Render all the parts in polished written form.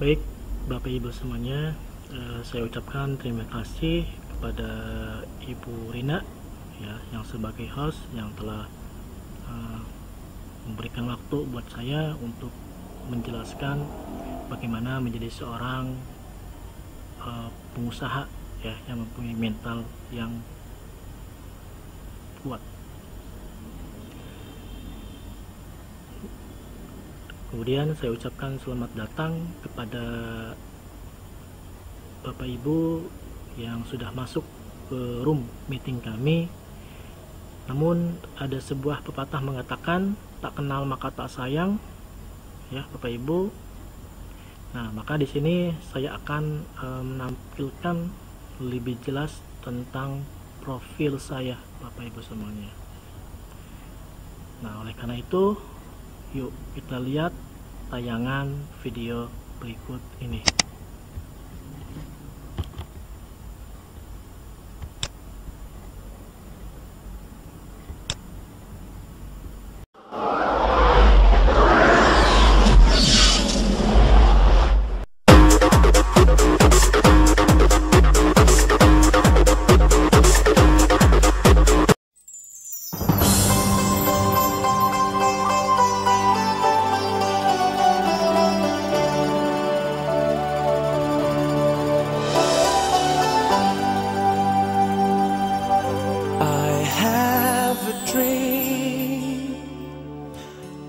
Baik, Bapak Ibu semuanya, saya ucapkan terima kasih kepada Ibu Rina ya, yang sebagai host yang telah memberikan waktu buat saya untuk menjelaskan bagaimana menjadi seorang pengusaha ya, yang mempunyai mental yang kuat. Kemudian saya ucapkan selamat datang kepada Bapak Ibu yang sudah masuk ke room meeting kami. Namun ada sebuah pepatah mengatakan tak kenal maka tak sayang ya Bapak Ibu. Nah, maka di sini saya akan menampilkan lebih jelas tentang profil saya Bapak Ibu semuanya. Nah, oleh karena itu yuk kita lihat tayangan video berikut ini.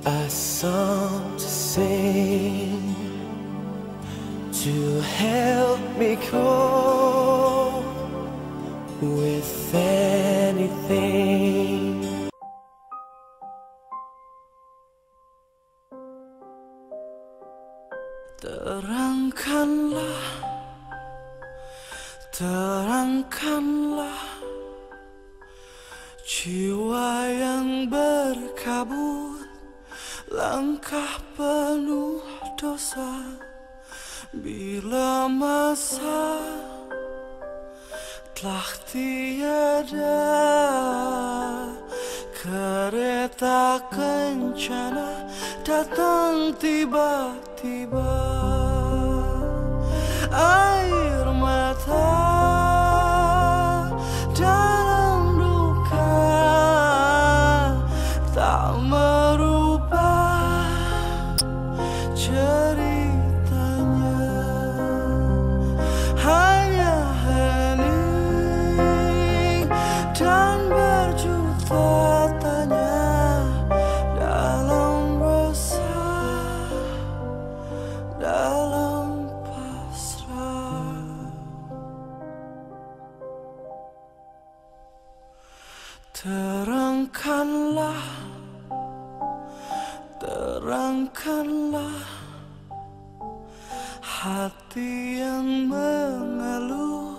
A song to sing to help me cope with anything. Terangkanlah, terangkanlah jiwa yang berkabut, langkah penuh dosa. Bila masa telah tiada, kereta kencana datang tiba-tiba. Air mata dalam duka tak merubah ceritanya, hanya hening dan berjuta tanya dalam resah, dalam pasrah. Terangkanlah, terangkanlah hati yang mengeluh.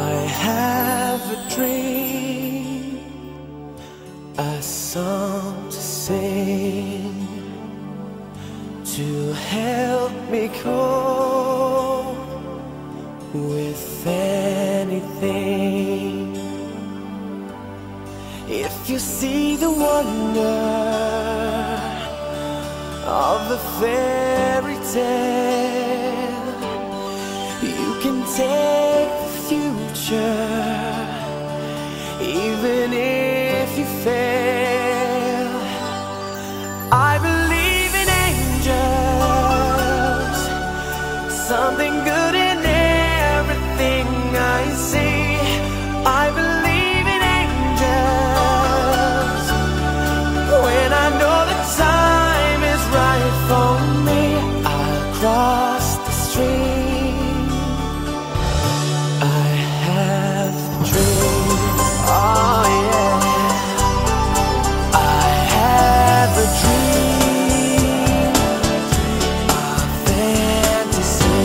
I have a dream, a song to sing to help me cope with anything. If you see the wonder of a fairy tale, you can take the future, even if you fail. I believe in angels, something good in everything I see. I believe in angels when I know the time is right for me. I'll cross the stream. I have a dream. Oh yeah, I have a dream, a fantasy.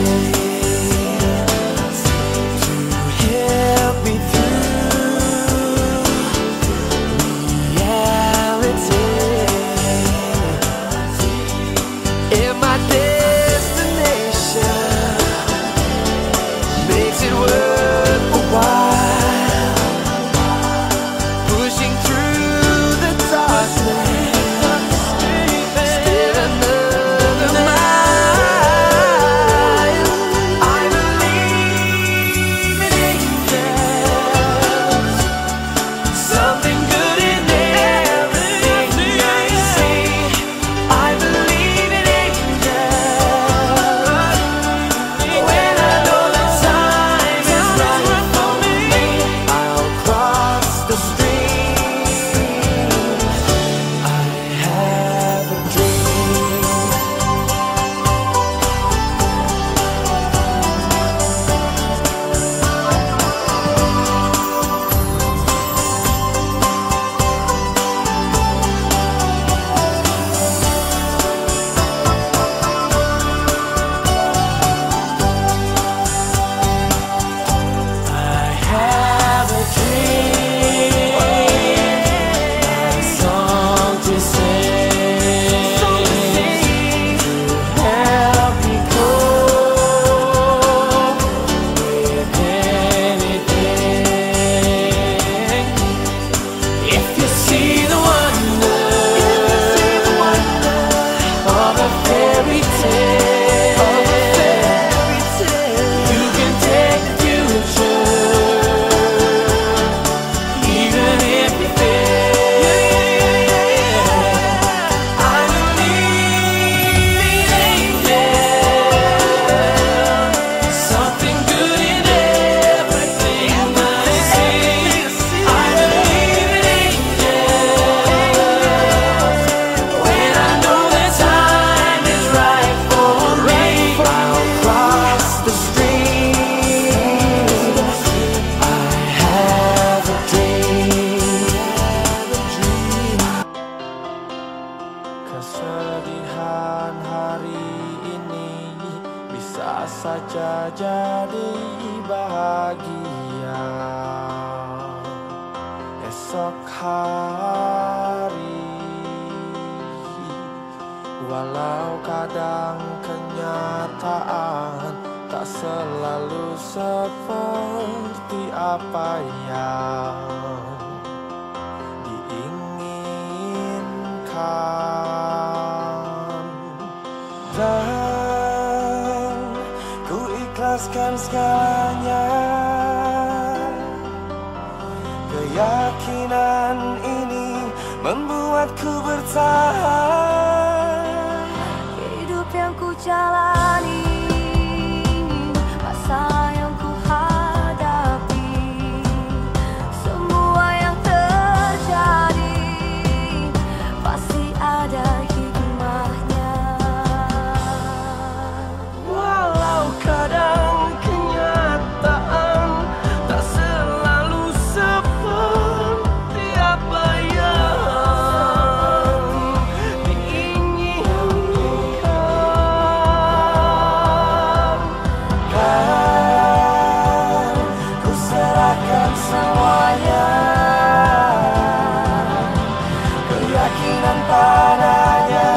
tak saja jadi bahagia esok hari. Walau kadang kenyataan tak selalu seperti apa yang diinginkan, dan ku ikhlaskan segalanya. Keyakinan ini membuatku bertahan. Hidup yang ku jalani, masalah yang ku hadapi, semua yang terjadi pasti ada hikmahnya. Walau kadang kenyataan tak selalu seperti apa yang diinginkan, kan ku serahkan semuanya. Keyakinan padanya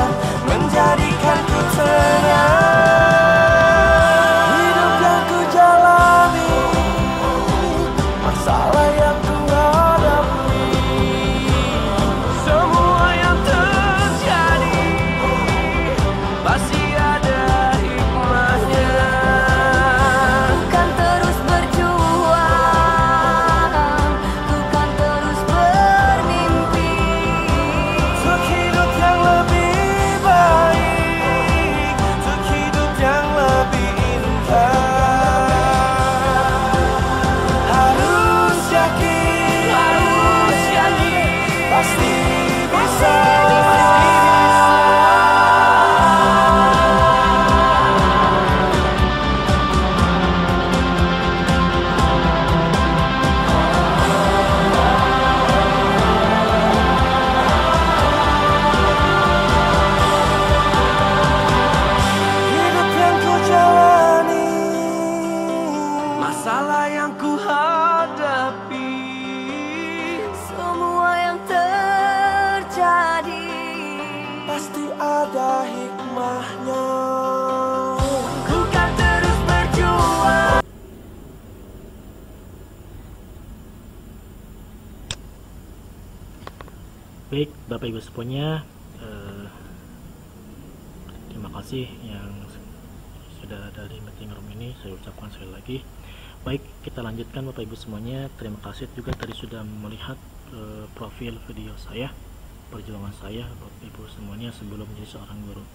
menjadikanku tenang. Hidup yang ku jalani, masalah yang ku hadapi, semua yang terjadi pasti ada hikmahnya. Ku kan terus berjuang, ku kan terus bermimpi. Untuk hidup yang lebih baik, untuk hidup yang lebih indah. Harus yakin, pasti bisa. Hidup yang ku jalani, masalah yang ku hadapi, Semua yang terjadi pasti ada hikmahnya. ku kan terus berjuang. Baik, Bapak Ibu semuanya, terima kasih yang sudah ada di meeting room ini, saya ucapkan sekali lagi. Baik, kita lanjutkan Bapak Ibu semuanya. Terima kasih juga tadi sudah melihat profil video saya, perjuangan saya Bapak Ibu semuanya sebelum menjadi seorang guru.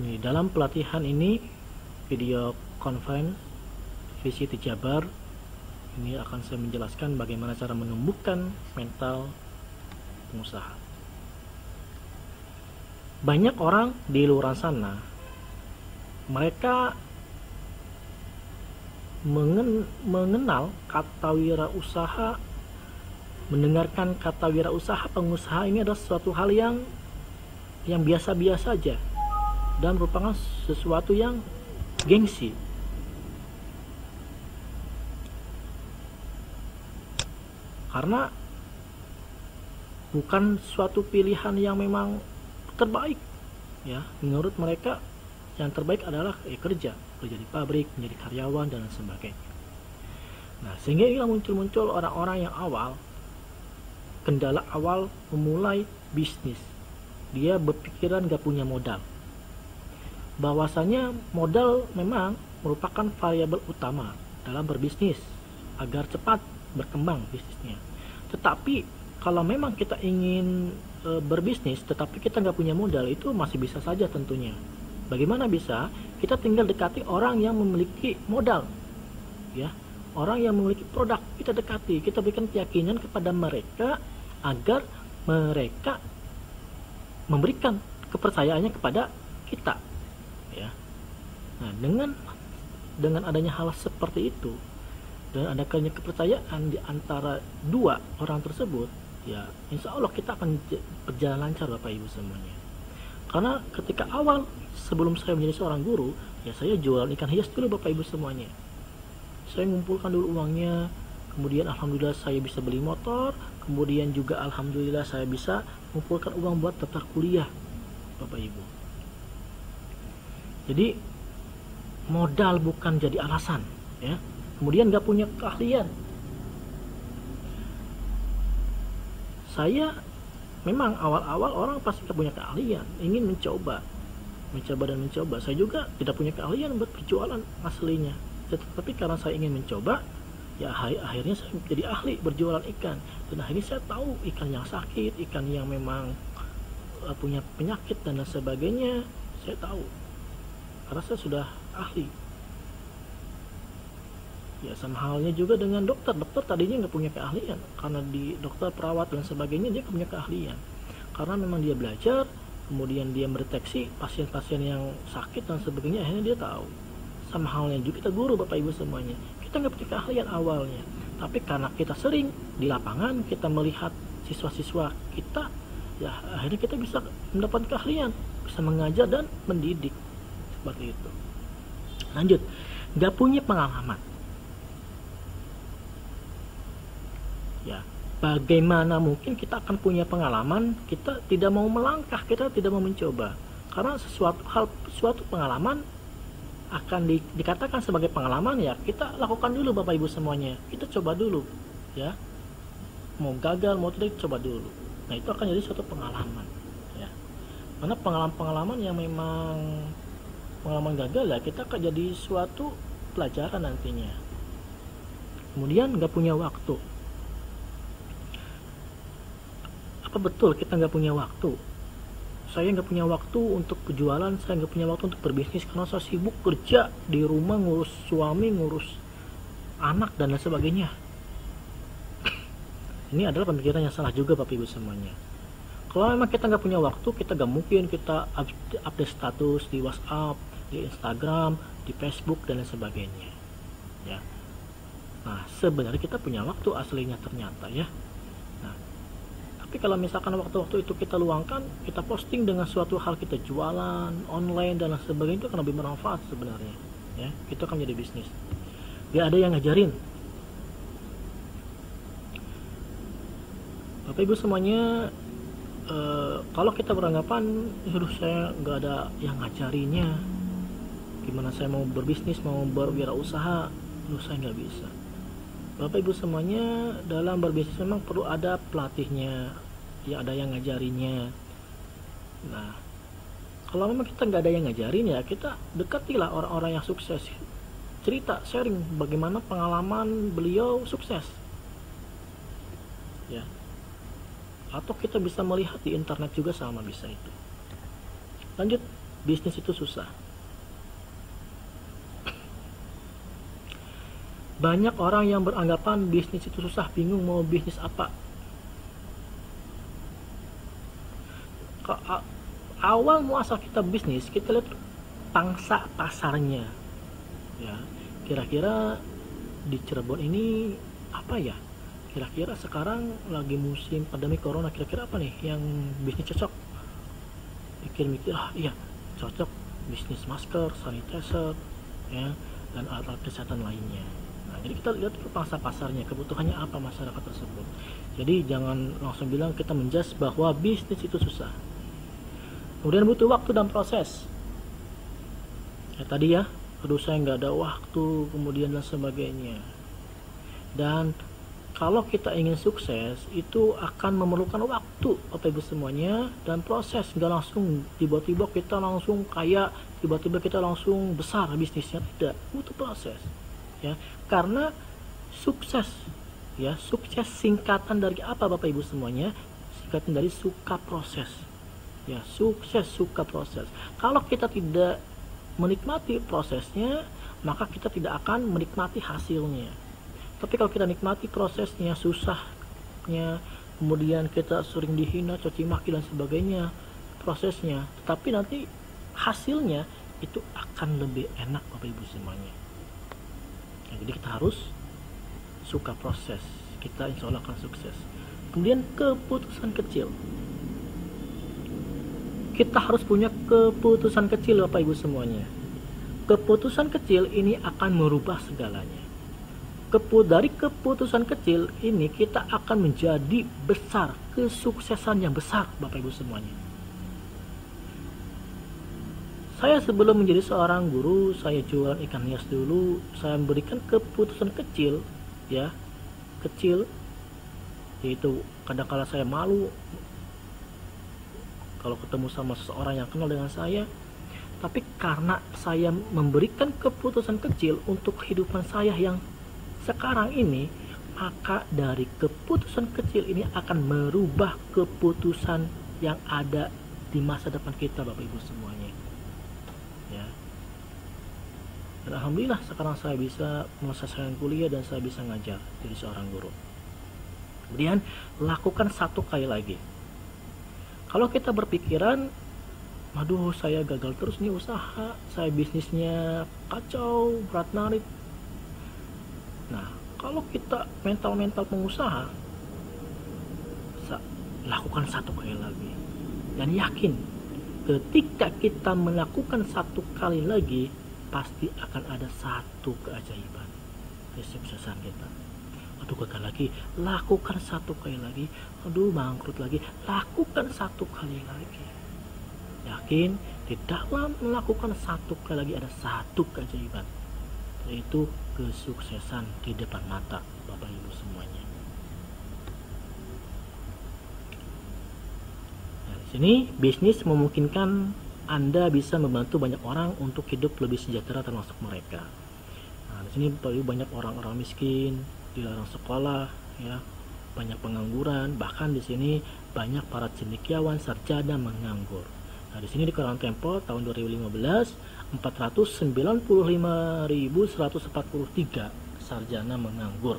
Di dalam pelatihan ini, video conference visi Jabar, ini akan saya menjelaskan bagaimana cara menumbuhkan mental pengusaha. Banyak orang di luar sana, mereka mengenal kata wirausaha, mendengarkan kata wirausaha pengusaha ini adalah suatu hal yang biasa-biasa saja dan merupakan sesuatu yang gengsi. Karena bukan suatu pilihan yang memang terbaik, ya. Menurut mereka yang terbaik adalah kerja di pabrik, menjadi karyawan dan lain sebagainya. Nah, sehingga inilah muncul orang-orang yang kendala awal memulai bisnis. Dia berpikiran gak punya modal. Bahwasanya modal memang merupakan variabel utama dalam berbisnis agar cepat berkembang bisnisnya. Tetapi kalau memang kita ingin berbisnis tetapi kita nggak punya modal, itu masih bisa saja tentunya. Bagaimana bisa? Kita tinggal dekati orang yang memiliki modal, ya, orang yang memiliki produk, kita dekati, kita berikan keyakinan kepada mereka agar mereka memberikan kepercayaannya kepada kita, ya. Nah, dengan adanya hal seperti itu dan adanya kepercayaan di antara dua orang tersebut, ya insya Allah kita akan berjalan lancar Bapak Ibu semuanya. Karena ketika awal sebelum saya menjadi seorang guru, ya saya jualan ikan hias dulu Bapak Ibu semuanya. Saya ngumpulkan dulu uangnya, kemudian alhamdulillah saya bisa beli motor, kemudian juga alhamdulillah saya bisa mengumpulkan uang buat daftar kuliah Bapak Ibu. Jadi modal bukan jadi alasan, ya. Kemudian nggak punya keahlian. Saya memang awal-awal orang pasti nggak punya keahlian, ingin mencoba dan mencoba. Saya juga tidak punya keahlian buat berjualan aslinya, tetapi karena saya ingin mencoba, ya akhirnya saya jadi ahli berjualan ikan. Dan akhirnya saya tahu ikan yang sakit, ikan yang memang punya penyakit dan lain sebagainya, saya tahu karena saya sudah ahli. Ya sama halnya juga dengan dokter. Dokter tadinya nggak punya keahlian, karena di dokter, perawat dan sebagainya dia punya keahlian. Karena memang dia belajar, kemudian dia mendeteksi pasien-pasien yang sakit dan sebagainya, akhirnya dia tahu. Sama halnya juga kita guru Bapak Ibu semuanya. Kita nggak punya keahlian awalnya, tapi karena kita sering di lapangan, kita melihat siswa-siswa kita, ya akhirnya kita bisa mendapat keahlian, bisa mengajar dan mendidik seperti itu. Lanjut, nggak punya pengalaman. Ya, bagaimana mungkin kita akan punya pengalaman, kita tidak mau melangkah, kita tidak mau mencoba. Karena suatu pengalaman akan dikatakan sebagai pengalaman, ya kita lakukan dulu Bapak Ibu semuanya. Kita coba dulu, ya. Mau gagal, mau tidak, coba dulu. Nah, itu akan jadi suatu pengalaman, ya. Karena pengalaman-pengalaman yang memang pengalaman gagal, ya kita akan jadi suatu pelajaran nantinya. Kemudian nggak punya waktu. Apa betul kita nggak punya waktu? Saya nggak punya waktu untuk berjualan, saya nggak punya waktu untuk berbisnis karena saya sibuk kerja di rumah, ngurus suami, ngurus anak dan lain sebagainya. Ini adalah pemikiran yang salah juga Bapak Ibu semuanya. Kalau memang kita nggak punya waktu, kita nggak mungkin kita update status di WhatsApp, di Instagram, di Facebook dan lain sebagainya, ya. Nah, sebenarnya kita punya waktu aslinya ternyata, ya. Tapi kalau misalkan waktu-waktu itu kita luangkan, kita posting dengan suatu hal, kita jualan online dan lain sebagainya, itu akan lebih bermanfaat sebenarnya, ya. Itu akan menjadi bisnis. Gak ada yang ngajarin. Bapak Ibu semuanya, kalau kita beranggapan, saya nggak ada yang ngajarinya, gimana saya mau berbisnis, mau berwirausaha, saya nggak bisa. Bapak Ibu semuanya, dalam berbisnis memang perlu ada pelatihnya, ya ada yang ngajarinya. Nah, kalau memang kita nggak ada yang ngajarin, ya kita dekatilah orang-orang yang sukses, cerita, sharing bagaimana pengalaman beliau sukses, ya. Atau kita bisa melihat di internet juga sama, bisa itu. Lanjut, bisnis itu susah. Banyak orang yang beranggapan bisnis itu susah, bingung mau bisnis apa. Awal muasal kita bisnis, kita lihat pangsa pasarnya, ya. Kira-kira di Cirebon ini apa ya? Kira-kira sekarang lagi musim pandemi corona, kira-kira apa nih yang bisnis cocok? Mikir-mikir, iya cocok bisnis masker, sanitizer, ya, dan alat kesehatan lainnya. Nah, jadi kita lihat ke pangsa pasarnya, kebutuhannya apa masyarakat tersebut. Jadi jangan langsung bilang kita menjudge bahwa bisnis itu susah. Kemudian butuh waktu dan proses. Ya tadi ya, aduh saya nggak ada waktu, kemudian dan sebagainya. Dan kalau kita ingin sukses, itu akan memerlukan waktu Bapak Ibu semuanya, dan proses. Nggak langsung tiba-tiba kita langsung kaya, tiba-tiba kita langsung besar bisnisnya, tidak, butuh proses, ya. Karena sukses, ya, sukses singkatan dari apa Bapak Ibu semuanya? Singkatan dari suka proses, ya. Sukses suka proses. Kalau kita tidak menikmati prosesnya, maka kita tidak akan menikmati hasilnya. Tapi kalau kita nikmati prosesnya, susahnya, kemudian kita sering dihina, caci maki dan sebagainya, prosesnya, tetapi nanti hasilnya itu akan lebih enak Bapak Ibu semuanya. Nah, jadi kita harus suka proses, kita insya Allah akan sukses. Kemudian keputusan kecil. kita harus punya keputusan kecil Bapak Ibu semuanya. Keputusan kecil ini akan merubah segalanya. Dari keputusan kecil ini kita akan menjadi besar, kesuksesan yang besar Bapak Ibu semuanya. Saya sebelum menjadi seorang guru, saya jualan ikan hias dulu, saya memberikan keputusan kecil, ya, kecil, yaitu kadang-kala saya malu kalau ketemu sama seseorang yang kenal dengan saya, tapi karena saya memberikan keputusan kecil untuk kehidupan saya yang sekarang ini, maka dari keputusan kecil ini akan merubah keputusan yang ada di masa depan kita Bapak Ibu semuanya. Ya. Dan alhamdulillah sekarang saya bisa menyelesaikan kuliah dan saya bisa ngajar jadi seorang guru. Kemudian lakukan satu kali lagi. Kalau kita berpikiran, aduh saya gagal terus nih usaha, saya bisnisnya kacau, berat narik. Nah, kalau kita mental pengusaha, lakukan satu kali lagi. Dan yakin, ketika kita melakukan satu kali lagi, pasti akan ada satu keajaiban kesuksesan kita. Aduh gagal lagi, lakukan satu kali lagi. Aduh bangkrut lagi, lakukan satu kali lagi. Yakin, di dalam melakukan satu kali lagi ada satu keajaiban, yaitu kesuksesan di depan mata Bapak Ibu semuanya. Nah, di sini bisnis memungkinkan Anda bisa membantu banyak orang untuk hidup lebih sejahtera termasuk mereka. Nah, di sini Bapak Ibu banyak orang-orang miskin, dilarang sekolah, ya, banyak pengangguran, bahkan di sini banyak para cendekiawan sarjana menganggur. Nah, di sini di Koran Tempo tahun 2015 495.143 sarjana menganggur.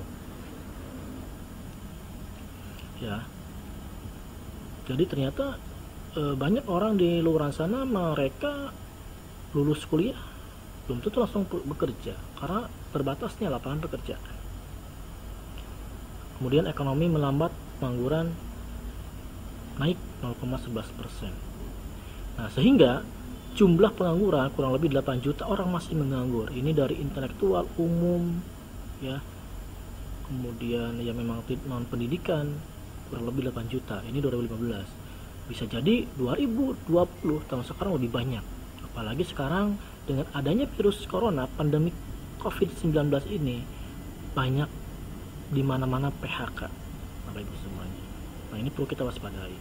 Ya. Jadi ternyata banyak orang di luar sana mereka lulus kuliah belum tentu langsung bekerja karena terbatasnya lapangan pekerjaan. Kemudian ekonomi melambat, pengangguran naik 0,11%. Nah, sehingga jumlah pengangguran kurang lebih 8 juta orang masih menganggur. Ini dari intelektual umum, ya. Kemudian ya memang non pendidikan kurang lebih 8 juta. Ini 2015. Bisa jadi 2020 tahun sekarang lebih banyak. Apalagi sekarang dengan adanya virus corona, pandemi COVID-19 ini banyak di mana-mana PHK Bapak Ibu semuanya. Nah, ini perlu kita waspadai.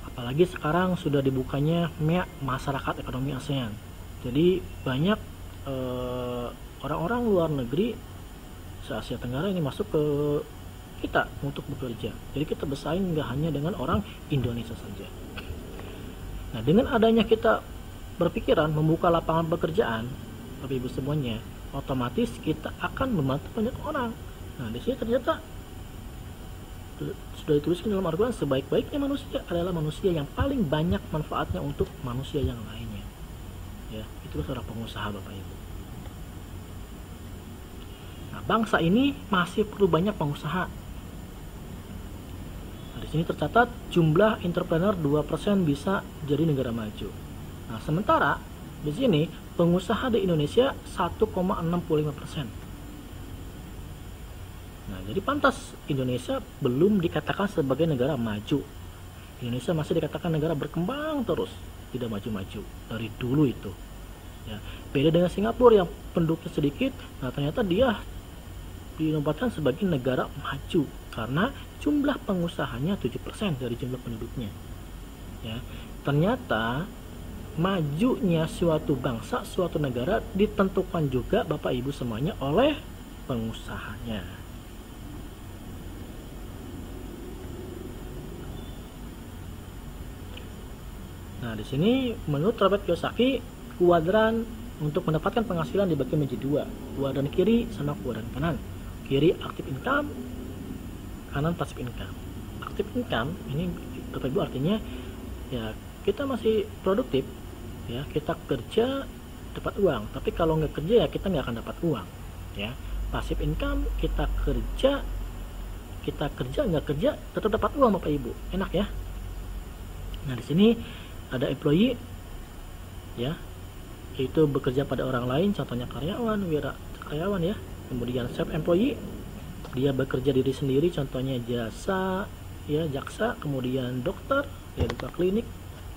Apalagi sekarang sudah dibukanya MEA, Masyarakat Ekonomi ASEAN. Jadi banyak orang-orang luar negeri se-Asia Tenggara ini masuk ke kita untuk bekerja. Jadi kita bersaing nggak hanya dengan orang Indonesia saja. Nah, dengan adanya kita berpikiran membuka lapangan pekerjaan, Bapak Ibu semuanya, otomatis kita akan membantu banyak orang. Nah, di sini ternyata sudah dituliskan dalam Al-Quran, sebaik-baiknya manusia adalah manusia yang paling banyak manfaatnya untuk manusia yang lainnya. Ya, itu seorang pengusaha Bapak Ibu. Nah, bangsa ini masih perlu banyak pengusaha. Nah, di sini tercatat jumlah entrepreneur 2% bisa jadi negara maju. Nah, sementara di sini pengusaha di Indonesia 1,65%. Nah, jadi pantas Indonesia belum dikatakan sebagai negara maju. Indonesia masih dikatakan negara berkembang terus, tidak maju-maju dari dulu itu. Ya, beda dengan Singapura yang penduduknya sedikit. Nah, ternyata dia dinobatkan sebagai negara maju karena jumlah pengusahanya 7% dari jumlah penduduknya. Ya, ternyata majunya suatu bangsa, suatu negara ditentukan juga Bapak Ibu semuanya oleh pengusahanya. Nah, di sini menurut Robert Kiyosaki, kuadran untuk mendapatkan penghasilan dibagi menjadi dua, kuadran kiri sama kuadran kanan. Kiri active income, kanan passive income. Active income ini Bapak Ibu artinya ya kita masih produktif, ya kita kerja dapat uang. Tapi kalau nggak kerja ya kita nggak akan dapat uang. Ya, passive income kita kerja nggak kerja tetap dapat uang Bapak Ibu, enak ya. Nah, di sini ada employee ya, itu bekerja pada orang lain, contohnya karyawan, karyawan ya. Kemudian self employee, dia bekerja diri sendiri, contohnya jasa ya, jaksa. Kemudian dokter ya, buka klinik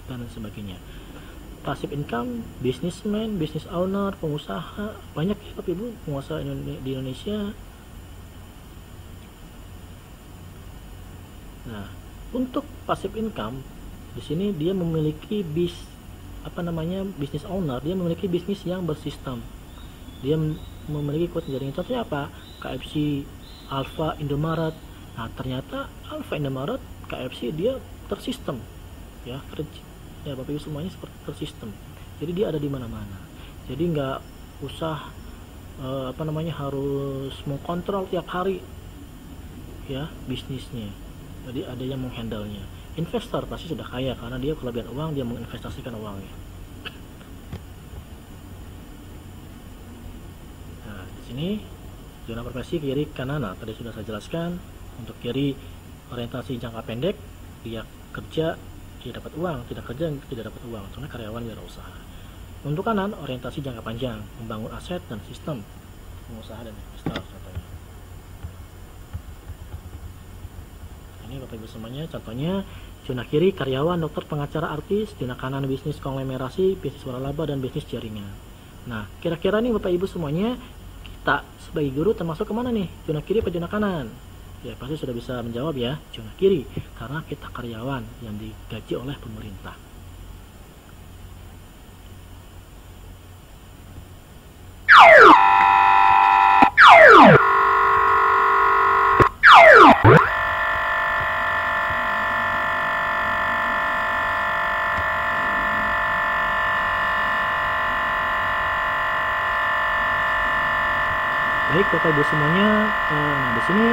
dan sebagainya. Passive income, businessman, business owner, pengusaha, banyak ya Bapak Ibu pengusaha di Indonesia. Nah, untuk passive income di sini dia memiliki business owner, dia memiliki bisnis yang bersistem. Dia memiliki kuota jaringan. Contohnya apa? KFC, Alfa, Indomaret. Nah, ternyata Alfa, Indomaret, KFC dia tersistem ya, ya Bapak Ibu semuanya seperti tersistem. Jadi dia ada di mana-mana. Jadi nggak usah harus mengkontrol tiap hari ya bisnisnya. Jadi ada yang menghandle-nya. Investor pasti sudah kaya karena dia kelebihan uang, dia menginvestasikan uangnya. Nah, di sini zona profesi kiri kanan. Nah, tadi sudah saya jelaskan. Untuk kiri orientasi jangka pendek, dia kerja dia dapat uang, tidak kerja tidak dapat uang, contohnya karyawan wirausaha. Untuk kanan orientasi jangka panjang, membangun aset dan sistem, pengusaha dan investor contohnya. Ini Bapak Ibu semuanya contohnya. Zona kiri karyawan, dokter, pengacara, artis. Zona kanan bisnis konglomerasi, bisnis waralaba dan bisnis jaringan. Nah, kira-kira nih Bapak Ibu semuanya, kita sebagai guru termasuk kemana nih? Zona kiri atau zona kanan? Ya pasti sudah bisa menjawab ya, zona kiri, karena kita karyawan yang digaji oleh pemerintah. Baik Bapak Ibu semuanya, nah di sini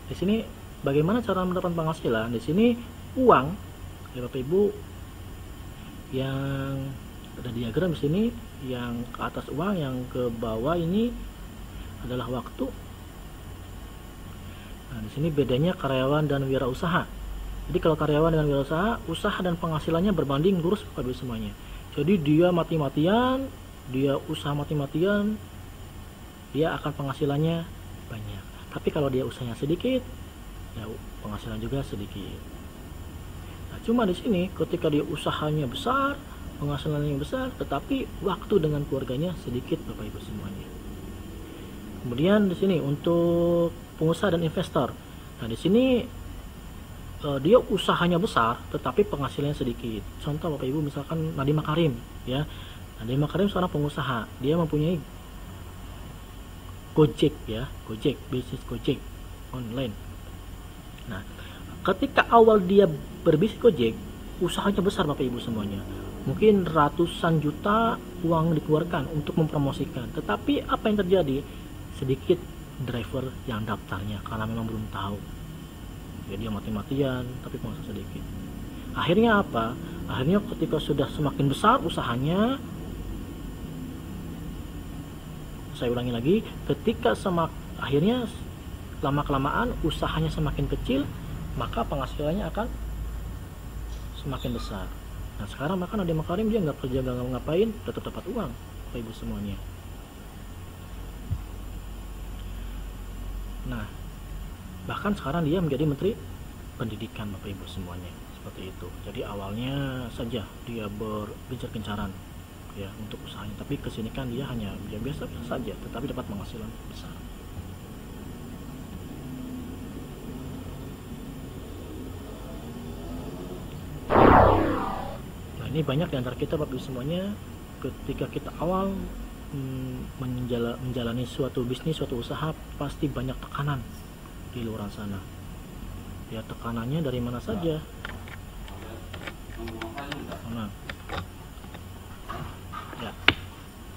di sini bagaimana cara mendapatkan penghasilan? Di sini uang ya Bapak Ibu, yang ada diagram di sini, yang ke atas uang, yang ke bawah ini adalah waktu. Nah, di sini bedanya karyawan dan wirausaha. Jadi kalau karyawan dengan wirausaha, usaha dan penghasilannya berbanding lurus Bapak Ibu semuanya. Jadi dia mati-matian, dia usaha mati-matian, dia akan penghasilannya banyak. Tapi kalau dia usahanya sedikit, ya penghasilan juga sedikit. Nah, cuma di sini ketika dia usahanya besar, penghasilannya besar, tetapi waktu dengan keluarganya sedikit Bapak Ibu semuanya. Kemudian di sini untuk pengusaha dan investor. Nah, di sini dia usahanya besar, tetapi penghasilannya sedikit. Contoh Bapak Ibu misalkan Nadiem Makarim, ya. Nadiem Makarim seorang pengusaha, dia mempunyai Gojek ya, Gojek, bisnis Gojek online. Nah, ketika awal dia berbisnis Gojek, usahanya besar Bapak Ibu semuanya. Mungkin ratusan juta uang dikeluarkan untuk mempromosikan. Tetapi apa yang terjadi? Sedikit driver yang daftarnya karena memang belum tahu. Jadi dia mati-matian, tapi penghasilan sedikit. Akhirnya apa? Akhirnya ketika sudah semakin besar usahanya, saya ulangi lagi, ketika akhirnya lama-kelamaan usahanya semakin kecil, maka penghasilannya akan semakin besar. Nah sekarang maka Nadiem Makarim dia nggak kerja, nggak ngapain, tetap dapat uang Bapak Ibu semuanya. Nah bahkan sekarang dia menjadi Menteri Pendidikan Bapak Ibu semuanya, seperti itu. Jadi awalnya saja dia bergencar-gencaran ya untuk usahanya, tapi kesini kan dia hanya biasa saja, tetapi dapat penghasilan besar. Nah ini banyak di antara kita Bapak Ibu semuanya, ketika kita awal menjalani suatu bisnis, suatu usaha, pasti banyak tekanan di luar sana. Ya tekanannya dari mana saja.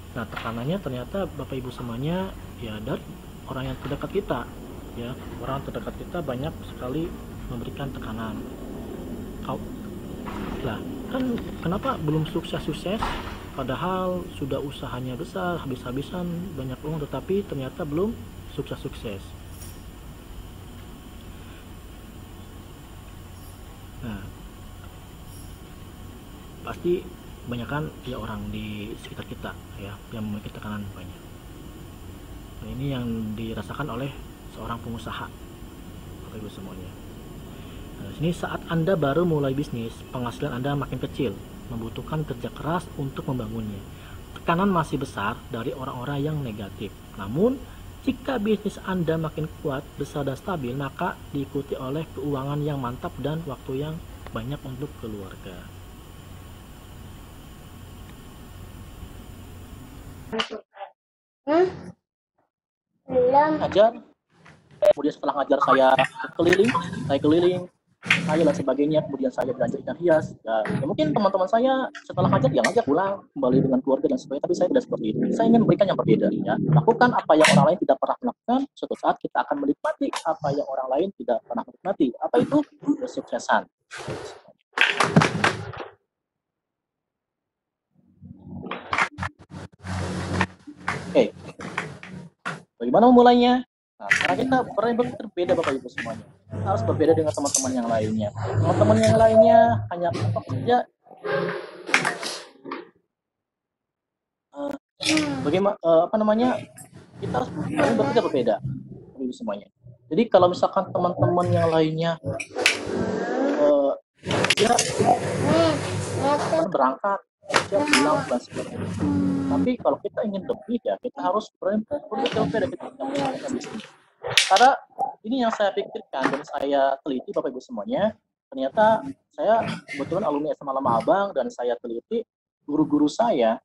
Nah tekanannya ternyata Bapak Ibu semuanya ya dari orang yang terdekat kita, ya orang terdekat kita banyak sekali memberikan tekanan. Lah kan kenapa belum sukses padahal sudah usahanya besar, habis-habisan banyak uang, tetapi ternyata belum sukses. Nah, pasti kebanyakan ya orang di sekitar kita ya yang memiliki tekanan banyak. Nah, ini yang dirasakan oleh seorang pengusaha, Bapak Ibu semuanya. Nah, ini saat Anda baru mulai bisnis, penghasilan Anda makin kecil, membutuhkan kerja keras untuk membangunnya. Tekanan masih besar dari orang-orang yang negatif. Namun, jika bisnis Anda makin kuat, besar dan stabil, maka diikuti oleh keuangan yang mantap dan waktu yang banyak untuk keluarga. Ajar, kemudian setelah ngajar saya keliling, saya dan sebagainya, kemudian saya belanja ikan hias. Ya mungkin teman-teman saya setelah ngajar ya ngajar pulang kembali dengan keluarga dan sebagainya, tapi saya tidak seperti itu. Saya ingin memberikan yang berbeda ya. Lakukan apa yang orang lain tidak pernah melakukan, suatu saat kita akan menikmati apa yang orang lain tidak pernah menikmati. Apa itu? Kesuksesan. Oke. Bagaimana memulainya? Nah, sekarang kita berbeda Bapak Ibu semuanya. Kita harus berbeda dengan teman-teman yang lainnya. Teman-teman yang lainnya hanya bekerja. Bagaimana? Kita harus bekerja berbeda, Bapak Ibu semuanya. Jadi kalau misalkan teman-teman yang lainnya dia berangkat, dia pulang dan sebagainya. Tapi kalau kita ingin lebih ya kita harus berbeda kita melakukan bisnis. Karena ini yang saya pikirkan dan saya teliti Bapak Ibu semuanya. Ternyata saya kebetulan alumni SMA Lama Abang dan saya teliti guru-guru saya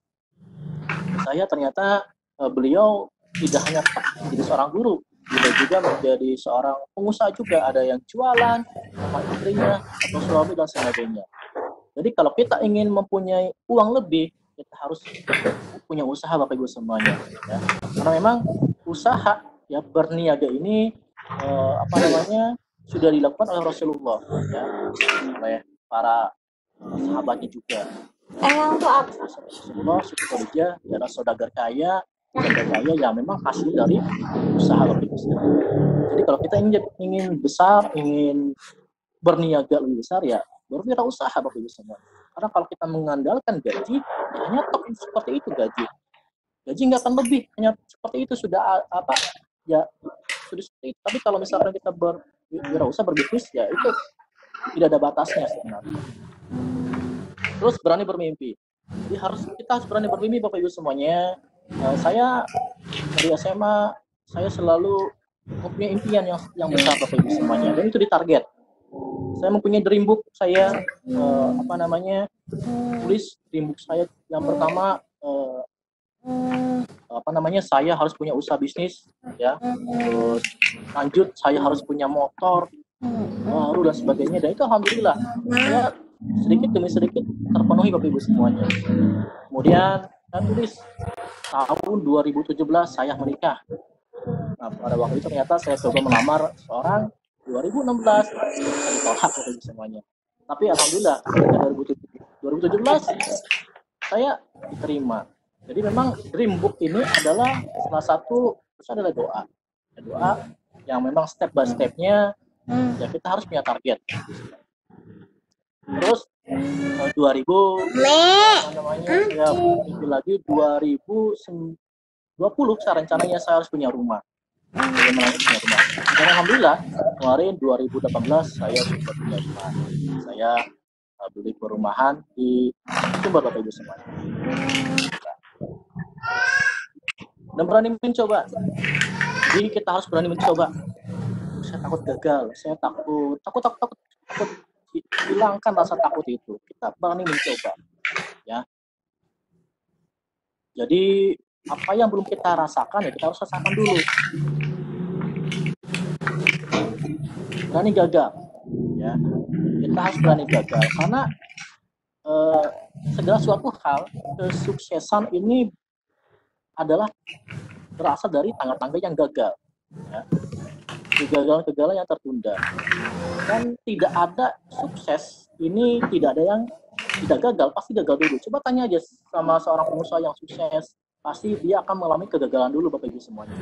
ternyata beliau tidak hanya menjadi seorang guru, dia juga menjadi seorang pengusaha juga. Ada yang jualan sama istrinya atau suami dan sebagainya. Jadi kalau kita ingin mempunyai uang lebih, kita harus punya usaha Bapak Ibu semuanya. Ya. Karena memang usaha ya berniaga ini sudah dilakukan oleh Rasulullah, ya, oleh para sahabatnya juga. Rasulullah sudah kerja, adalah saudagar kaya yang memang hasil dari usaha Bapak Ibu semuanya. Jadi kalau kita ingin besar, ingin berniaga lebih besar ya berwirausaha Bapak Ibu semua. Karena kalau kita mengandalkan gaji, hanya top seperti itu gaji nggak akan lebih, hanya seperti itu sudah sudah seperti itu. Tapi kalau misalkan kita berwirausaha berbisnis ya itu tidak ada batasnya sebenarnya. Terus berani bermimpi. Jadi kita harus berani bermimpi Bapak Ibu semuanya. Saya dari SMA saya selalu mempunyai impian yang besar Bapak Ibu semuanya dan itu ditarget. Saya mempunyai dream book saya tulis dream book saya yang pertama saya harus punya usaha bisnis ya, terus lanjut saya harus punya motor baru dan sebagainya, dan itu alhamdulillah ya sedikit demi sedikit terpenuhi Bapak Ibu semuanya. Kemudian saya tulis tahun 2017 saya menikah. Nah, pada waktu itu ternyata saya coba melamar seorang 2016 ditolak Bapak Ibu semuanya. Tapi alhamdulillah ketika 2017 saya diterima. Jadi memang dream book ini adalah salah satu doa yang memang step by stepnya ya kita harus punya target. Terus 2000 lagi 2020 rencananya saya harus punya rumah. Dan alhamdulillah kemarin 2018 saya sudah punya rumah. Saya beli perumahan di Sumber Bapak Ibu semuanya. Dan berani mencoba. Jadi kita harus berani mencoba. Saya takut gagal, saya takut hilangkan rasa takut itu. Kita berani mencoba. Ya. Jadi apa yang belum kita rasakan ya kita harus rasakan dulu. Berani gagal, ya kita harus berani gagal karena segala suatu hal kesuksesan ini adalah berasal dari tangga-tangga yang gagal, ya. Kegagalan yang tertunda. Dan tidak ada sukses ini, tidak ada yang tidak gagal, pasti gagal dulu. Coba tanya aja sama seorang pengusaha yang sukses, pasti dia akan mengalami kegagalan dulu Bapak Ibu semuanya.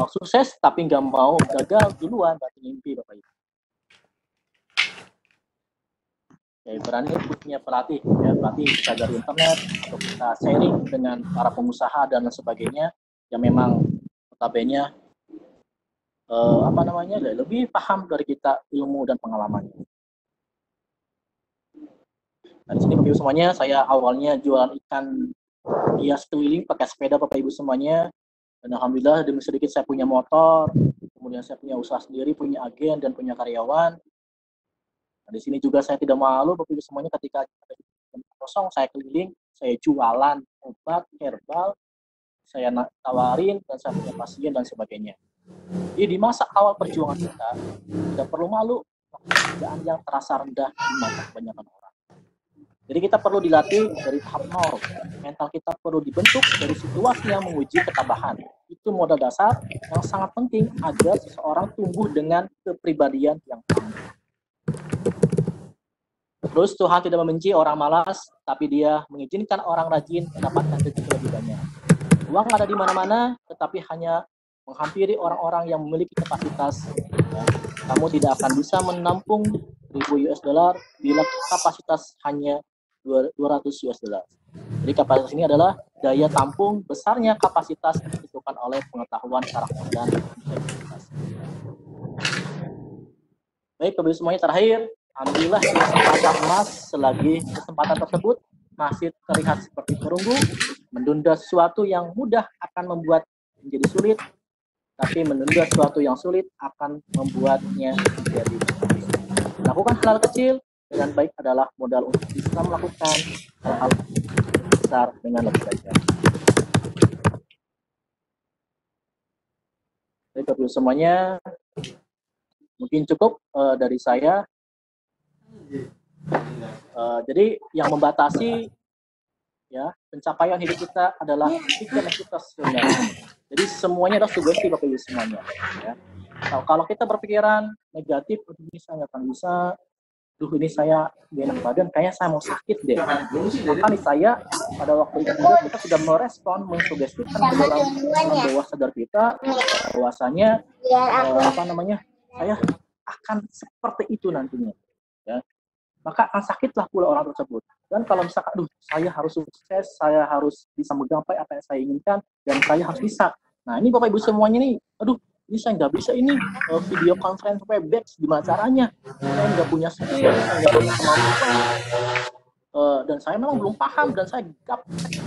mau sukses tapi nggak mau gagal duluan, berarti mimpi Bapak Ibu. Ya, berani punya pelatih, ya pelatih bisa dari internet atau kita sharing dengan para pengusaha dan lain sebagainya yang memang notabene lebih paham dari kita ilmu dan pengalamannya. Nah, di sini Bapak Ibu semuanya, saya awalnya jualan ikan hias keliling pakai sepeda Bapak Ibu semuanya. Dan alhamdulillah demi sedikit saya punya motor, kemudian saya punya usaha sendiri, punya agen dan punya karyawan. Nah, di sini juga saya tidak malu Bapak Ibu semuanya, ketika kosong saya keliling, saya jualan obat herbal, saya tawarin dan saya punya pasien dan sebagainya. Jadi di masa awal perjuangan kita tidak perlu malu pekerjaan yang terasa rendah di mata kebanyakan orang. Jadi kita perlu dilatih dari tahap nol. Mental kita perlu dibentuk dari situasi yang menguji ketabahan. Itu modal dasar yang sangat penting agar seseorang tumbuh dengan kepribadian yang tangguh. Terus Tuhan tidak membenci orang malas, tapi Dia mengizinkan orang rajin mendapatkan rezeki lebih banyak. Uang ada di mana-mana, tetapi hanya menghampiri orang-orang yang memiliki kapasitas. Ya. Kamu tidak akan bisa menampung 1.000 US dollar bila kapasitas hanya 200 US dollar. Jadi kapasitas ini adalah daya tampung besarnya kapasitas ditentukan oleh pengetahuan, karakter, dan integritas. Baik, Bapak Ibu semuanya, terakhir, ambillah kesempatan emas selagi kesempatan tersebut masih terlihat seperti perunggu. Menunda sesuatu yang mudah akan membuat menjadi sulit, tapi menunda sesuatu yang sulit akan membuatnya menjadi sulit. Lakukan hal kecil dengan baik adalah modal untuk bisa melakukan hal-hal besar dengan lebih baik. Baik, Bapak Ibu semuanya, mungkin cukup dari saya. Jadi yang membatasi ya pencapaian hidup kita adalah pikiran kita sebenarnya. Jadi semuanya adalah sugesti Bapak Ibu semuanya. Ya. Kalau kita berpikiran negatif, ini saya nggak akan bisa, ini saya gak enak badan, kayaknya saya mau sakit deh. Maka nih saya pada waktu itu juga kita sudah merespon, mensugestikan ke dalam bawah sadar kita bahwasanya saya akan seperti itu nantinya. Ya. Maka akan sakitlah pula orang tersebut. Dan kalau misalkan, saya harus sukses, saya harus bisa menggapai apa yang saya inginkan, dan saya harus bisa. Nah ini Bapak Ibu semuanya nih, ini saya nggak bisa ini video conference Webex, gimana caranya? Saya nggak punya skill, saya nggak punya kemampuan, dan saya memang belum paham, dan saya gaptek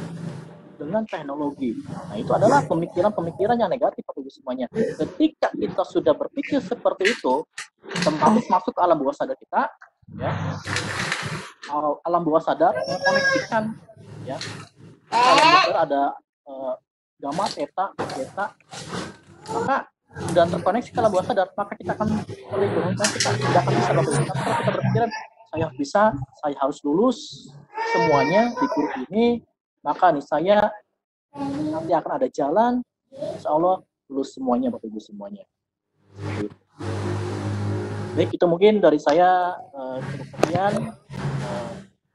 dengan teknologi. Nah itu adalah pemikiran-pemikiran yang negatif Bapak Ibu semuanya. Ketika kita sudah berpikir seperti itu, otomatis masuk ke alam bawah sadar kita, ya. Alam bawah sadar mengkoneksikan, ya. Alam bawah sadar ada gamma, theta, beta, maka dan terkoneksi ke alam bawah sadar, maka kita akan terlindungi, kita tidak akan bisa Bapak Ibu. Kalau kita berpikiran saya harus bisa, saya harus lulus semuanya di grup ini, maka nih saya nanti akan ada jalan, insya Allah lulus semuanya Bapak Ibu semuanya. Baik, itu mungkin dari saya cukup sekian.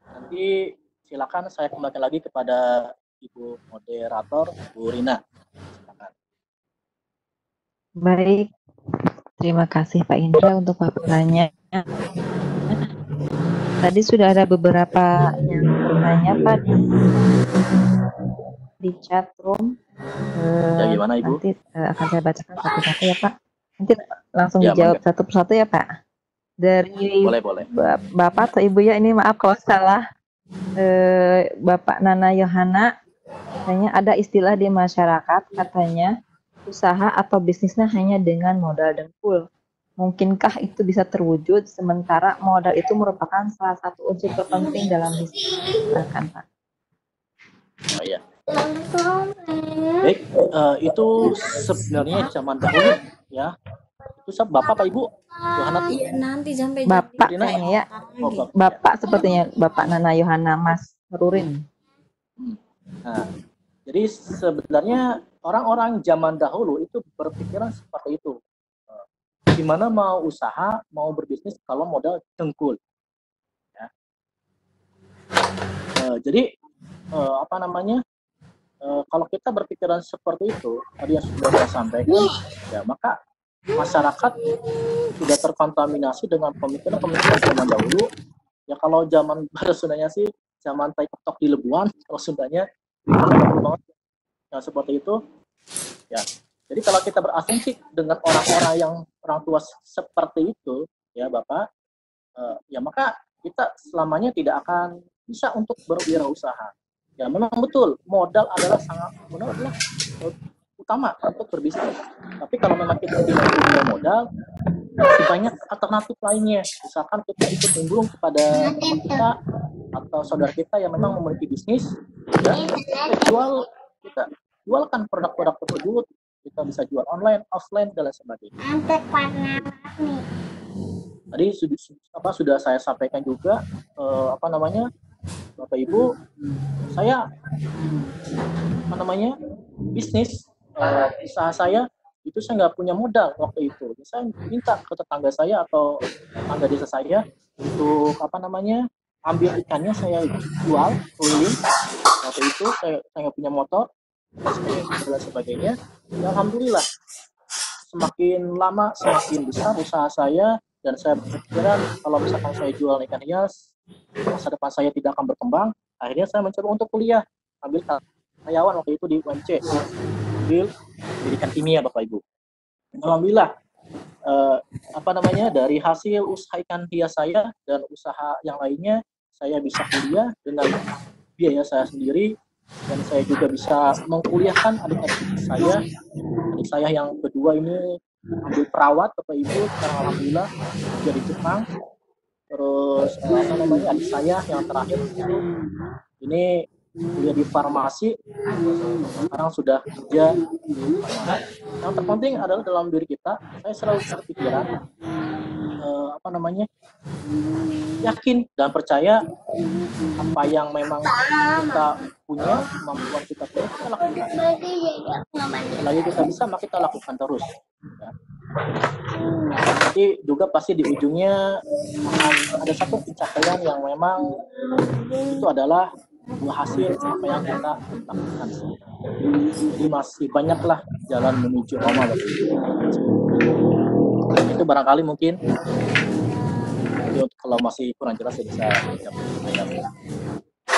Nanti silakan saya kembalikan lagi kepada Ibu moderator, Bu Rina. Silakan. Baik, terima kasih Pak Indra untuk paparannya. Tadi sudah ada beberapa yang bertanya Pak di chat room. Ya, gimana Ibu? Nanti akan saya bacakan satu-satu ya Pak. Nanti langsung dijawab satu persatu ya Pak. Dari boleh. Bapak atau Ibu ya, ini maaf kalau salah. Bapak Nana Yohana, katanya ada istilah di masyarakat katanya usaha atau bisnisnya hanya dengan modal dengkul. Mungkinkah itu bisa terwujud sementara modal itu merupakan salah satu unsur terpenting dalam bisnis? Silakan Pak. Oh ya. Baik, itu sebenarnya zaman dahulu ya. Itu Bapak Pak Ibu Yohana tuh? Nanti sampai Bapak kayaknya ya. Bapak sepertinya Bapak Nana Yohana Mas Rurin. Nah, jadi sebenarnya orang-orang zaman dahulu itu berpikiran seperti itu. Gimana mau usaha, mau berbisnis kalau modal dengkul. Ya. Jadi kalau kita berpikiran seperti itu, tadi yang sudah saya sampaikan, ya maka masyarakat sudah terkontaminasi dengan pemikiran-pemikiran zaman dahulu. Ya kalau zaman pada Sundanya sih zaman tai ketok di lebuan, kalau Sundanya banget yang seperti itu. Ya, jadi kalau kita berasumsi dengan orang-orang yang orang tua seperti itu, ya Bapak, ya maka kita selamanya tidak akan bisa untuk berwirausaha. Ya memang betul, modal adalah sangat utama untuk berbisnis. Tapi kalau memang kita tidak punya modal, masih banyak alternatif lainnya. Misalkan kita ikut nimbrung kepada teman kita atau saudara kita yang memang memiliki bisnis, ya, kita jualkan produk-produk tersebut. Kita bisa jual online, offline, dan lain sebagainya. Tadi sudah saya sampaikan juga, Bapak Ibu, saya bisnis usaha saya itu saya nggak punya modal waktu itu. Saya minta ke tetangga saya atau tetangga desa saya untuk ambil ikannya saya jual keliling. Waktu itu saya nggak punya motor dan sebagainya. Ya, alhamdulillah semakin lama semakin besar usaha saya dan saya berpikiran kalau misalkan saya jual ikan hias masa depan saya tidak akan berkembang. Akhirnya saya mencoba untuk kuliah, ambil karyawan waktu itu di UMC, ambil pendidikan kimia Bapak Ibu. Alhamdulillah dari hasil usaha ikan hias saya dan usaha yang lainnya saya bisa kuliah dengan biaya saya sendiri dan saya juga bisa mengkuliahkan adik saya yang kedua ini ambil perawat Bapak Ibu, sekarang alhamdulillah jadi Jepang. Terus adik saya yang terakhir ini kuliah di farmasi, sekarang sudah kerja di farmasi. Yang terpenting adalah dalam diri kita, saya selalu berpikiran yakin dan percaya apa yang memang kita punya, kemampuan kita punya, kita lakukan. Selagi kita bisa, maka kita lakukan terus. Ya. Jadi juga pasti di ujungnya ada satu pencapaian yang memang itu adalah buah hasil apa yang kita lakukan. Jadi masih banyaklah jalan menuju Roma. Itu barangkali mungkin kalau masih kurang jelas ya bisa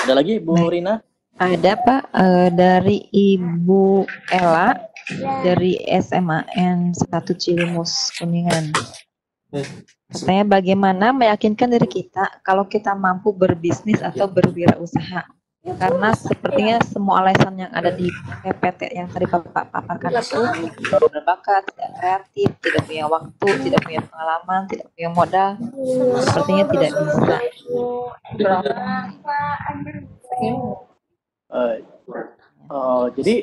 ada lagi Bu Rina? Ada Pak, dari Ibu Ella dari SMAN 1 Cilimus Kuningan. Katanya bagaimana meyakinkan diri kita kalau kita mampu berbisnis atau berwirausaha? Karena sepertinya semua alasan yang ada di PPT yang tadi Bapak paparkan itu tidak berbakat, tidak kreatif, tidak punya waktu, tidak punya pengalaman, tidak punya modal, sepertinya tidak bisa. Jadi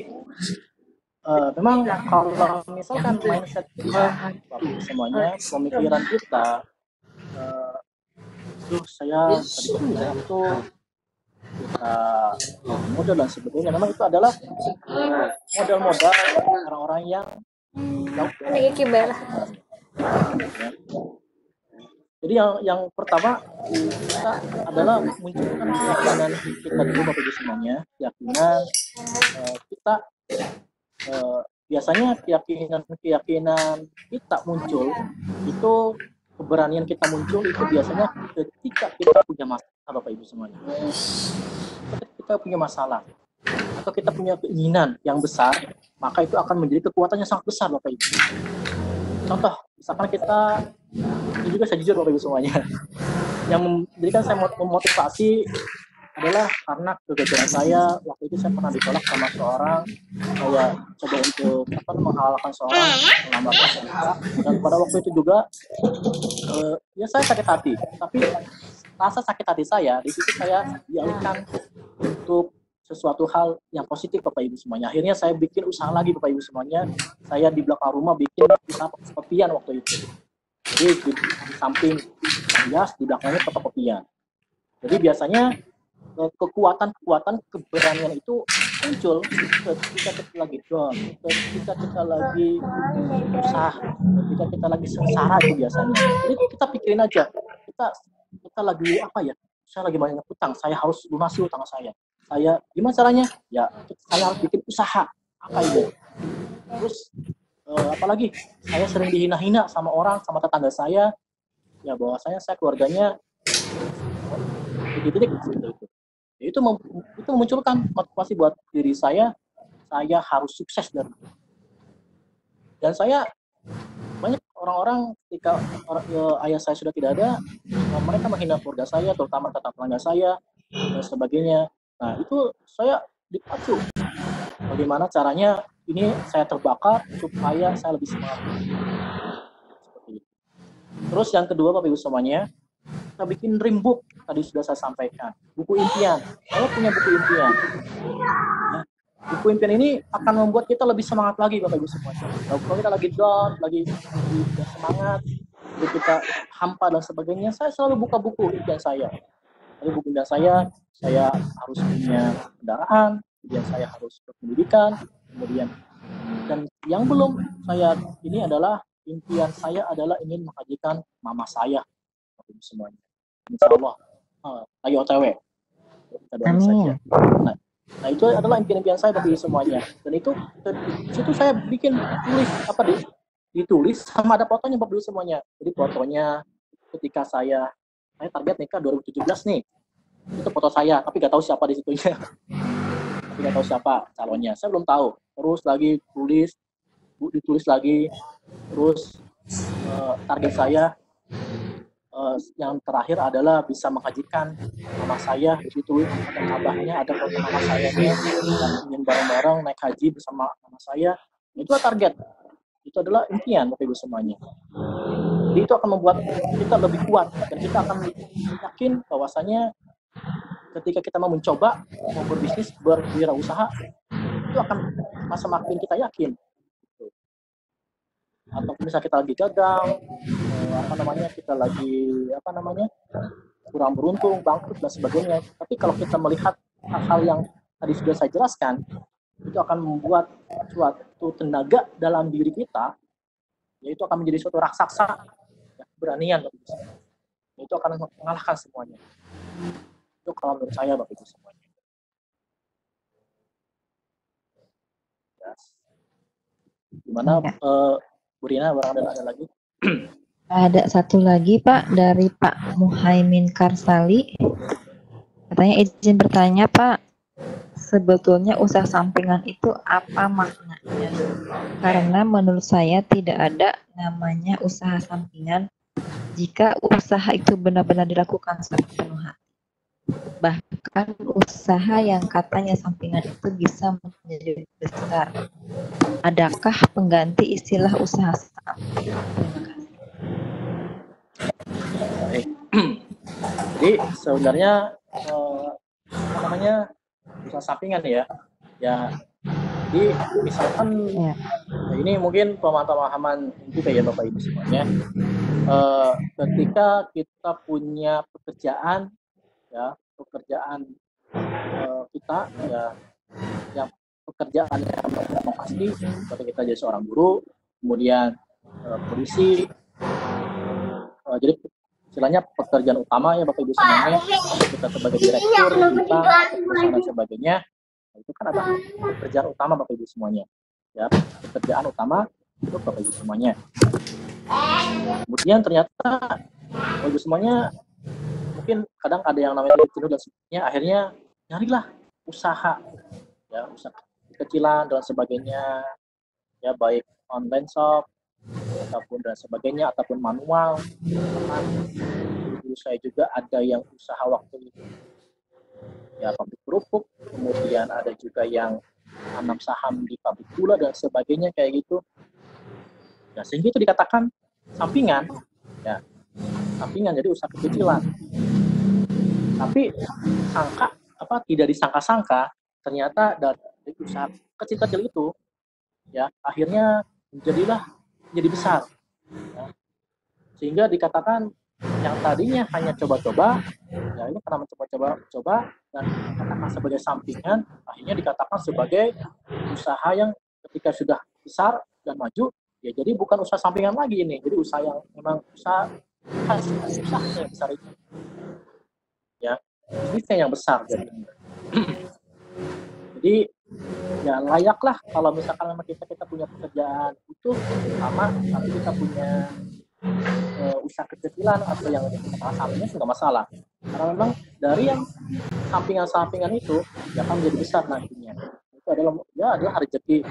memang kalau misalkan mindset kita semuanya, pemikiran kita, saya tadi bilang itu kita modal dan sebagainya, memang itu adalah modal-modal orang-orang yang jadi yang pertama kita adalah munculkan keyakinan kita dulu Bapak Ibu semuanya, keyakinan kita biasanya keyakinan kita muncul itu, keberanian kita muncul itu biasanya ketika kita punya masalah Bapak Ibu semuanya. Ketika kita punya masalah atau kita punya keinginan yang besar, maka itu akan menjadi kekuatannya sangat besar Bapak Ibu. Contoh, misalkan kita, ini juga saya jujur Bapak Ibu semuanya, yang memberikan saya memotivasi adalah karena kegagalan saya. Waktu itu saya pernah ditolak sama seorang, saya coba untuk menghalalkan seorang melamar saya, dan pada waktu itu juga ya saya sakit hati, tapi rasa sakit hati saya di situ saya dialihkan untuk sesuatu hal yang positif Bapak Ibu semuanya. Akhirnya saya bikin usaha lagi Bapak Ibu semuanya. Saya di belakang rumah bikin usaha fotokopian waktu itu. Jadi di samping hias, di belakangnya fotokopian. Jadi biasanya kekuatan keberanian itu muncul ketika kita lagi down, ketika kita lagi susah, ketika kita lagi sengsara itu biasanya. Jadi kita pikirin aja, kita lagi saya lagi banyak utang, saya harus lunasi utang saya. saya gimana caranya? Ya saya harus bikin usaha. Apa itu? Terus apalagi saya sering dihina-hina sama orang, sama tetangga saya, ya bahwasanya saya keluarganya titik-titik seperti itu. Ya, itu memunculkan motivasi buat diri saya harus sukses dan saya banyak orang-orang ketika ayah saya sudah tidak ada, mereka menghina keluarga saya, terutama tetangga saya dan sebagainya. Nah itu saya dipacu. Bagaimana caranya ini saya terbakar supaya saya lebih semangat. Seperti itu. Terus yang kedua Bapak Ibu semuanya, kita bikin dream book. Tadi sudah saya sampaikan. Buku impian. Saya punya buku impian. Nah, buku impian ini akan membuat kita lebih semangat lagi Bapak Ibu semuanya. Kalau kita lagi down, lagi semangat, kita hampa dan sebagainya, saya selalu buka buku impian saya. Lalu buku impian saya harus punya kendaraan, kemudian saya harus berpendidikan, kemudian dan yang belum saya ini adalah impian saya adalah ingin menghajikan mama saya Bapak Ibu semuanya. Insya Allah lagi OTW. Kita doain saja. Nah itu adalah impian-impian saya Bapak Ibu semuanya. Dan itu situ saya bikin ditulis sama ada fotonya Bapak Ibu semuanya. Jadi fotonya ketika saya target nikah 2017 nih. Itu foto saya, tapi nggak tahu siapa di situnya. Tapi nggak tahu siapa calonnya. Saya belum tahu. Terus lagi ditulis lagi. Terus target saya yang terakhir adalah bisa menghajikan mama saya. Itu ada abahnya, ada foto mama saya yang ingin bareng-bareng naik haji bersama mama saya. Itu target. Itu adalah impian Bapak Ibu semuanya. Jadi itu akan membuat kita lebih kuat dan kita akan yakin bahwasanya ketika kita mau mencoba mau berbisnis, berwirausaha, itu akan semakin kita yakin. Atau misalnya kita lagi gagal, kita lagi kurang beruntung, bangkrut dan sebagainya. Tapi kalau kita melihat hal-hal yang tadi sudah saya jelaskan, itu akan membuat suatu tenaga dalam diri kita, yaitu akan menjadi suatu raksasa, keberanian, itu akan mengalahkan semuanya. Itu kalau menurut saya Bapak Ibu semuanya. Yes. Gimana Bu Rina, ada lagi? Ada satu lagi Pak dari Pak Muhaimin Karsali. Katanya izin bertanya Pak, sebetulnya usaha sampingan itu apa maknanya? Karena menurut saya tidak ada namanya usaha sampingan jika usaha itu benar-benar dilakukan sepenuh hati. Bahkan usaha yang katanya sampingan itu bisa menjadi besar. Adakah pengganti istilah usaha sampingan? Terima kasih. Jadi sebenarnya usaha sampingan ya. Jadi misalkan ini mungkin pemahaman juga ya Bapak Ibu semuanya. Ketika kita punya pekerjaan kita yang pekerjaan yang pasti, seperti kita jadi seorang guru, kemudian polisi, jadi istilahnya pekerjaan utama ya Bapak Ibu semuanya, kita sebagai direktur, kita dan sebagainya, itu kan ada pekerjaan utama Bapak Ibu semuanya, ya pekerjaan utama itu Bapak Ibu semuanya. Kemudian ternyata Bapak Ibu semuanya mungkin kadang ada yang namanya jenuh dan sebagainya, akhirnya nyarilah usaha, ya usaha kecilan dan sebagainya, ya baik online shop ataupun dan sebagainya ataupun manual. Dulu saya juga ada yang usaha waktu itu, ya pabrik kerupuk, kemudian ada juga yang tanam saham di pabrik gula dan sebagainya kayak gitu. Ya sehingga itu dikatakan sampingan, ya sampingan, jadi usaha kecilan. Tapi tidak disangka-sangka ternyata dari usaha kecil-kecil itu ya akhirnya jadi besar, ya. Sehingga dikatakan yang tadinya hanya coba-coba, ya ini karena mencoba-coba dan dikatakan sebagai sampingan, akhirnya dikatakan sebagai usaha yang ketika sudah besar dan maju, ya jadi bukan usaha sampingan lagi ini, jadi usaha yang memang usaha yang besar itu. Ya, bisnisnya yang besar jadinya. Jadi ya layaklah kalau misalkan memang kita punya pekerjaan utuh sama, tapi kita punya usaha kecil-kecilan atau yang sampingan nggak masalah. Karena memang dari yang sampingan-sampingan itu ya akan menjadi besar nantinya. Itu adalah rezeki.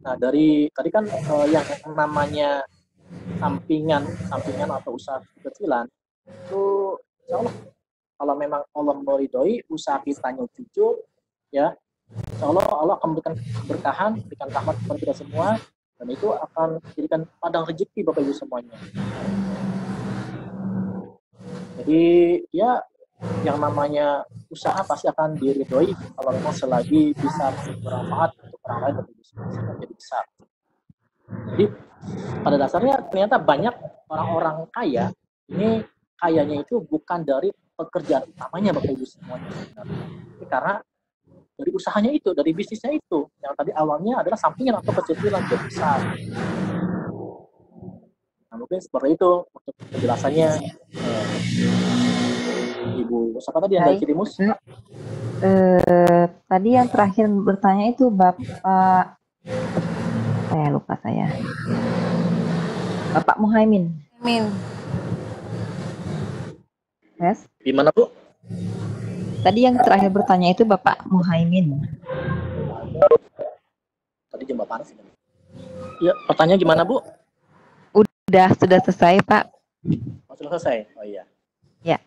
Nah dari tadi kan yang namanya sampingan atau usaha kecilan itu insya Allah kalau memang Allah meridhoi usaha kitanya jujur, ya insya Allah akan memberikan keberkahan, berikan rahmat kepada kita semua, dan itu akan menjadikan padang rezeki Bapak Ibu semuanya. Jadi ya yang namanya usaha pasti akan diridhoi kalau memang selagi bisa bermanfaat untuk orang lain Bapak Ibu semuanya menjadi besar. Jadi pada dasarnya ternyata banyak orang-orang kaya ini kayanya itu bukan dari pekerjaan utamanya Bapak Ibu semuanya sebenarnya, tapi karena dari usahanya itu, dari bisnisnya itu, yang tadi awalnya adalah sampingan atau kecil-kecilan jadi besar. Nah mungkin seperti itu untuk penjelasannya. Ibu siapa tadi yang dari Cirimus? Tadi yang terakhir bertanya itu Bapak, saya lupa Bapak Muhaimin. Amin. Yes. Gimana Bu? Tadi yang terakhir bertanya itu Bapak Muhaimin. Tadi jam berapa sih? Ya, pertanyaan gimana Bu? Sudah selesai Pak. Oh, sudah selesai. Oh iya. Ya.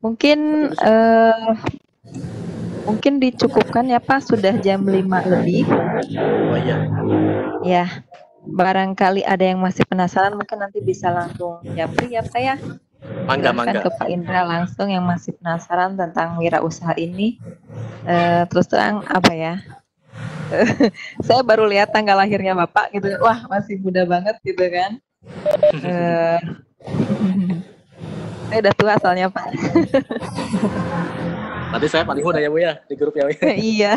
Mungkin dicukupkan ya Pak, sudah jam 5 lebih. Oh iya. Ya. Barangkali ada yang masih penasaran, mungkin nanti bisa langsung japri ya Pak ya. Mangga. Ke Pak Indra langsung yang masih penasaran tentang wirausaha ini. Terus terang apa ya? Saya baru lihat tanggal lahirnya Bapak gitu. Wah, masih muda banget gitu kan. Saya udah tua soalnya Pak. Nanti saya paling muda ya Bu ya di grup ya. Iya.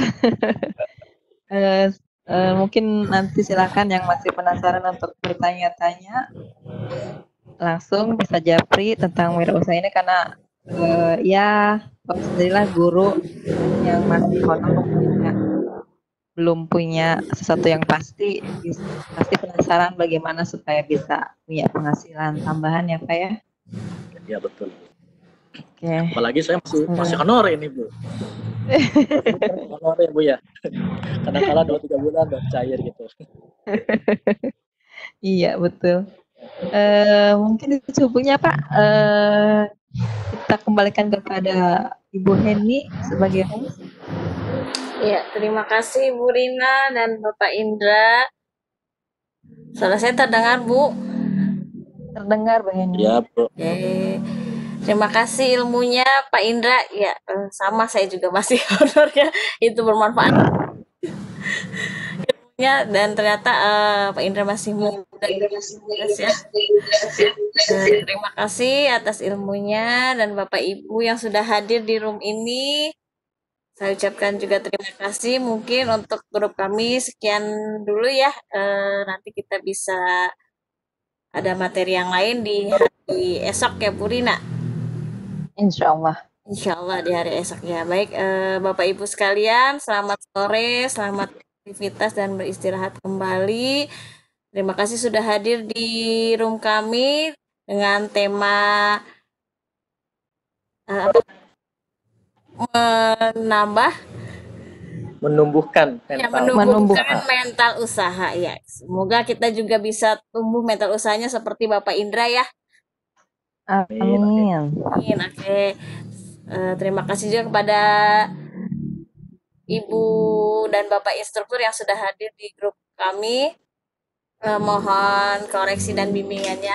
Mungkin nanti silakan yang masih penasaran untuk bertanya-tanya langsung bisa japri tentang wirausaha ini karena ya alhamdulillah guru yang masih honor belum punya sesuatu yang pasti penasaran bagaimana supaya bisa punya penghasilan tambahan ya Pak ya. Iya betul. Oke. Apalagi saya masih honor ini Bu. Honor ya Bu ya. Kadang-kadang 2-3 bulan udah cair gitu. Iya betul. Mungkin itu cukupnya Pak. Kita kembalikan kepada Ibu Heni sebagai host. Ya, terima kasih Bu Rina dan Bapak Indra. Suara saya terdengar Bu? Terdengar Bu Heni. Iya Bu. Oke. Terima kasih ilmunya Pak Indra. Ya, sama saya juga masih honor ya. Itu bermanfaat. Ilmunya dan ternyata Pak Indra masih muda ya. Terima kasih atas ilmunya dan Bapak Ibu yang sudah hadir di room ini. Saya ucapkan juga terima kasih. Mungkin untuk grup kami sekian dulu ya. Nanti kita bisa ada materi yang lain di hari esok ya Bu Rina. Insya Allah. Insya Allah di hari esok ya. Baik Bapak Ibu sekalian, selamat sore, selamat aktivitas dan beristirahat kembali. Terima kasih sudah hadir di room kami dengan tema menumbuhkan mental usaha ya. Semoga kita juga bisa tumbuh mental usahanya seperti Bapak Indra ya. Amin. Oke. Terima kasih juga kepada Ibu dan Bapak instruktur yang sudah hadir di grup kami. Mohon koreksi dan bimbingannya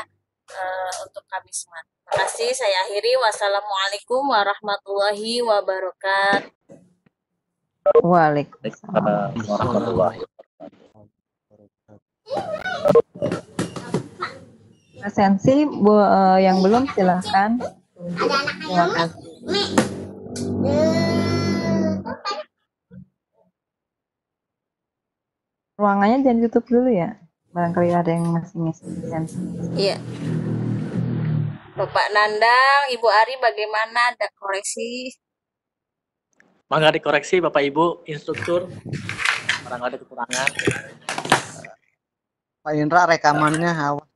untuk kami semua. Terima kasih. Saya akhiri. Wassalamualaikum warahmatullahi wabarakatuh. Waalaikumsalam warahmatullahi wabarakatuh. Sensi yang belum silahkan. Terima kasih. Ruangannya jangan tutup dulu ya. Barangkali ada yang masih ngisi sensi. Iya. Bapak Nandang, Ibu Ari bagaimana? Ada koreksi? Mangga dikoreksi Bapak Ibu instruktur, barangkali ada kekurangan. Pak Indra rekamannya awas.